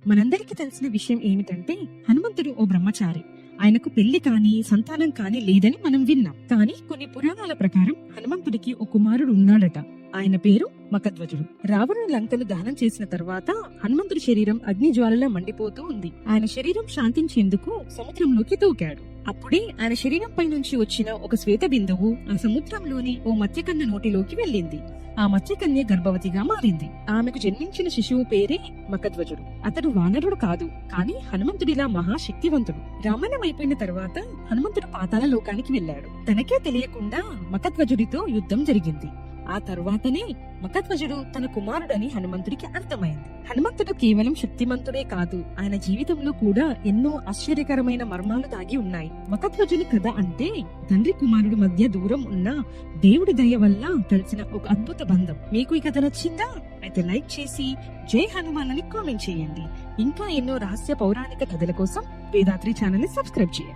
మనందరికీ తెలిసిన విషయం ఏమిటంటే హనుమంతుడు ఓ బ్రహ్మచారి. ఆయనకు పెళ్లి కాని సంతానం కాని లేదని మనం విన్నాం. కానీ కొన్ని పురాణాల ప్రకారం హనుమంతుడికి ఓ కుమారుడు ఉన్నాడట. ఆయన పేరు మఖధ్వజుడు. రావణుని లంకను దహనం చేసిన తర్వాత హనుమంతుడి శరీరం అగ్ని జ్వాలలా మండిపోతూ ఉంది. ఆయన శరీరం శాంతించేందుకు సముద్రంలోకి దూకాడు. అప్పుడే ఆయన శరీరం పై నుంచి వచ్చిన ఒక శ్వేత బిందువు ఆ సముద్రంలోని ఓ మత్స్యకన్య నోటిలోకి వెళ్ళింది. ఆ మత్స్యకన్య గర్భవతిగా మారింది. ఆమెకు జన్మించిన శిశువు పేరే మఖధ్వజుడు. అతడు వానరుడు కాదు, కానీ హనుమంతుడిలా మహాశక్తివంతుడు. రామాయణం అయిపోయిన తర్వాత హనుమంతుడు పాతాళ లోకానికి వెళ్లాడు. తనకే తెలియకుండా మఖధ్వజుడితో యుద్ధం జరిగింది. ఆ తర్వాతనే మఖధ్వజుడు తన కుమారుడని హనుమంతుడికి అర్థమైంది. హనుమంతుడు కేవలం శక్తిమంతుడే కాదు, ఆయన జీవితంలో కూడా ఎన్నో ఆశ్చర్యకరమైన మర్మాలు దాగి ఉన్నాయి. మఖధ్వజుని కథ అంటే తండ్రి కుమారుడు మధ్య దూరం ఉన్న దేవుడి దయ వల్ల కలిసిన ఒక అద్భుత బంధం. మీకు ఈ కథ నచ్చిందా? అయితే లైక్ చేసి జై హనుమాన్ అని కామెంట్ చేయండి. ఇంకా ఎన్నో రహస్య పౌరాణిక కథల కోసం వేదాత్రి ఛానల్ ని సబ్స్క్రైబ్ చేయండి.